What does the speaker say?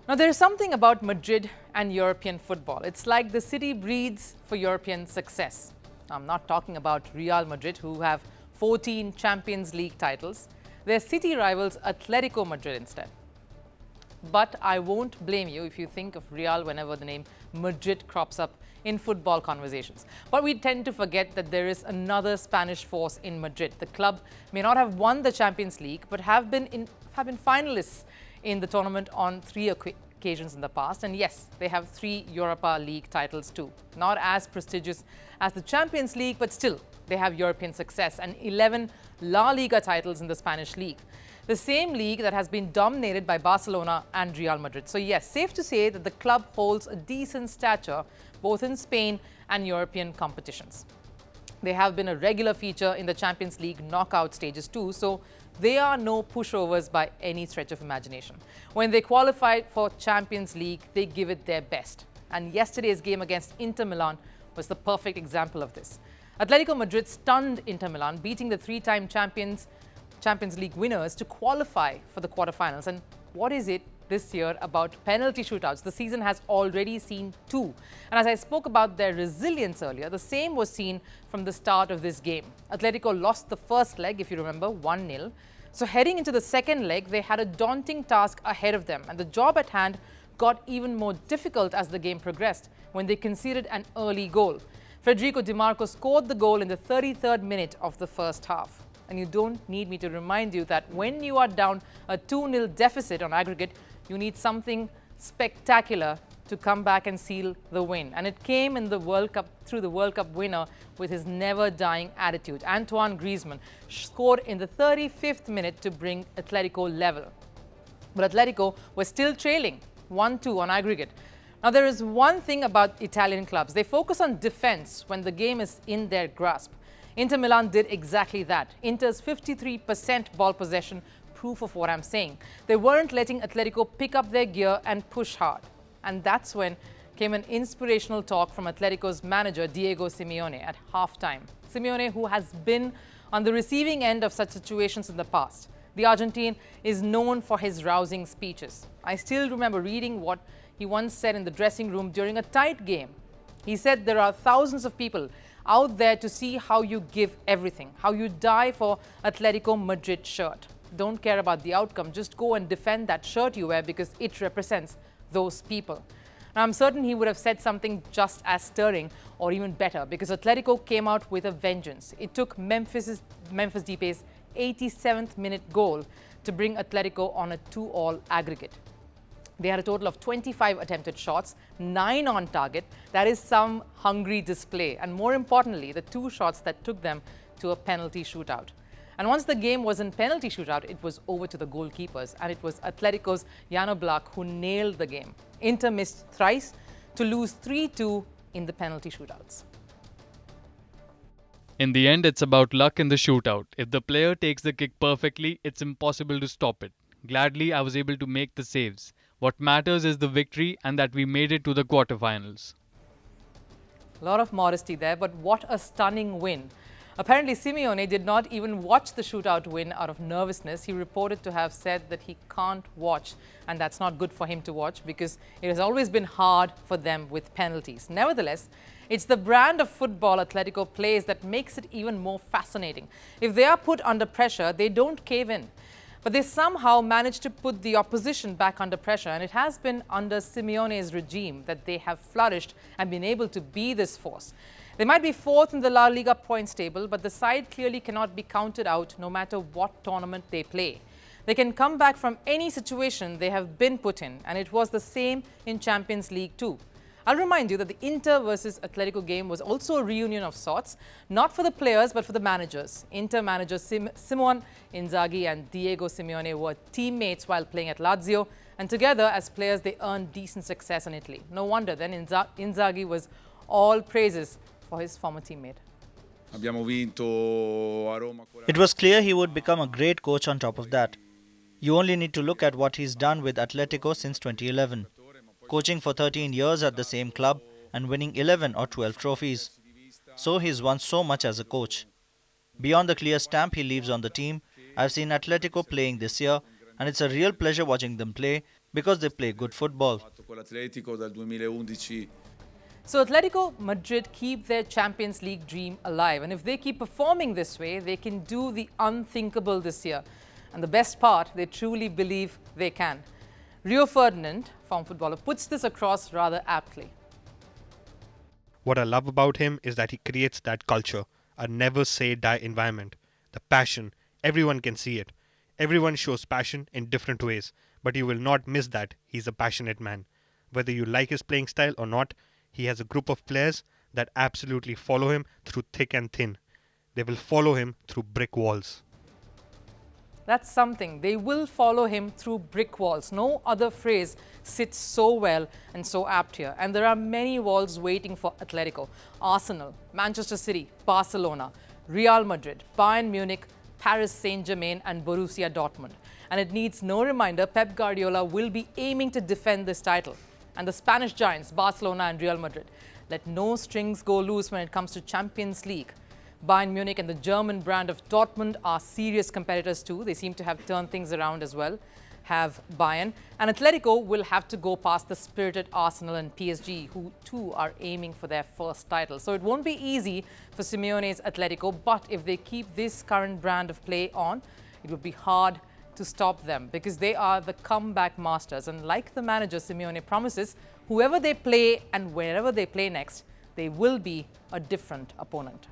Now, there is something about Madrid and European football. It's like the city breeds for European success. I'm not talking about Real Madrid, who have 14 Champions League titles. Their city rivals Atletico Madrid instead. But I won't blame you if you think of Real whenever the name Madrid crops up in football conversations. But we tend to forget that there is another Spanish force in Madrid. The club may not have won the Champions League, but have been finalists in the tournament on 3 occasions in the past. And yes, they have 3 Europa League titles too. Not as prestigious as the Champions League, but still, they have European success and 11 La Liga titles in the Spanish league. The same league that has been dominated by Barcelona and Real Madrid. So yes, safe to say that the club holds a decent stature both in Spain and European competitions. They have been a regular feature in the Champions League knockout stages too, so they are no pushovers by any stretch of imagination. When they qualified for Champions League, they give it their best. And yesterday's game against Inter Milan was the perfect example of this. Atletico Madrid stunned Inter Milan, beating the 3-time Champions League winners to qualify for the quarterfinals. And what is it this year about penalty shootouts? The season has already seen 2. And as I spoke about their resilience earlier, the same was seen from the start of this game. Atletico lost the first leg, if you remember, 1-0. So heading into the second leg, they had a daunting task ahead of them. And the job at hand got even more difficult as the game progressed when they conceded an early goal. Federico Di Marco scored the goal in the 33rd minute of the first half. And you don't need me to remind you that when you are down a 2-0 deficit on aggregate, you need something spectacular to come back and seal the win. And it came in the World Cup through the World Cup winner with his never-dying attitude. Antoine Griezmann scored in the 35th minute to bring Atletico level. But Atletico was still trailing 1-2 on aggregate. Now, there is one thing about Italian clubs. They focus on defense when the game is in their grasp. Inter Milan did exactly that. Inter's 53% ball possession, proof of what I'm saying. They weren't letting Atletico pick up their gear and push hard. And that's when came an inspirational talk from Atletico's manager, Diego Simeone, at halftime. Simeone, who has been on the receiving end of such situations in the past. The Argentine is known for his rousing speeches. I still remember reading what he once said in the dressing room during a tight game. He said there are thousands of people out there to see how you give everything, how you die for Atletico Madrid shirt. Don't care about the outcome, just go and defend that shirt you wear because it represents those people. Now, I'm certain he would have said something just as stirring or even better because Atletico came out with a vengeance. It took Memphis Depay's 87th minute goal to bring Atletico on a 2-all aggregate. They had a total of 25 attempted shots, 9 on target. That is some hungry display. And more importantly, the 2 shots that took them to a penalty shootout. And once the game was in penalty shootout, it was over to the goalkeepers. And it was Atletico's Jan Oblak who nailed the game. Inter missed thrice to lose 3-2 in the penalty shootouts. In the end, it's about luck in the shootout. If the player takes the kick perfectly, it's impossible to stop it. Gladly, I was able to make the saves. What matters is the victory and that we made it to the quarterfinals. A lot of modesty there, but what a stunning win. Apparently, Simeone did not even watch the shootout win out of nervousness. He reported to have said that he can't watch, and that's not good for him to watch because it has always been hard for them with penalties. Nevertheless, it's the brand of football Atletico plays that makes it even more fascinating. If they are put under pressure, they don't cave in. But they somehow managed to put the opposition back under pressure, and it has been under Simeone's regime that they have flourished and been able to be this force. They might be 4th in the La Liga points table, but the side clearly cannot be counted out no matter what tournament they play. They can come back from any situation they have been put in, and it was the same in Champions League too. I'll remind you that the Inter versus Atletico game was also a reunion of sorts, not for the players but for the managers. Inter manager Simone Inzaghi and Diego Simeone were teammates while playing at Lazio, and together as players they earned decent success in Italy. No wonder then Inzaghi was all praises for his former teammate. It was clear he would become a great coach on top of that. You only need to look at what he's done with Atletico since 2011. Coaching for 13 years at the same club and winning 11 or 12 trophies. So he's won so much as a coach. Beyond the clear stamp he leaves on the team, I've seen Atletico playing this year and it's a real pleasure watching them play because they play good football. So Atletico Madrid keep their Champions League dream alive. And if they keep performing this way, they can do the unthinkable this year. And the best part, they truly believe they can. Rio Ferdinand, former footballer, puts this across rather aptly. What I love about him is that he creates that culture, a never say die environment. The passion, everyone can see it. Everyone shows passion in different ways, but you will not miss that he's a passionate man. Whether you like his playing style or not, he has a group of players that absolutely follow him through thick and thin. They will follow him through brick walls. That's something. They will follow him through brick walls. No other phrase sits so well and so apt here. And there are many walls waiting for Atletico. Arsenal, Manchester City, Barcelona, Real Madrid, Bayern Munich, Paris Saint-Germain and Borussia Dortmund. And it needs no reminder, Pep Guardiola will be aiming to defend this title. And the Spanish giants, Barcelona and Real Madrid. Let no strings go loose when it comes to Champions League. Bayern Munich and the German brand of Dortmund are serious competitors too. They seem to have turned things around as well, have Bayern. And Atletico will have to go past the spirited Arsenal and PSG, who too are aiming for their first title. So it won't be easy for Simeone's Atletico, but if they keep this current brand of play on, it would be hard to stop them because they are the comeback masters. And like the manager, Simeone promises, whoever they play and wherever they play next, they will be a different opponent.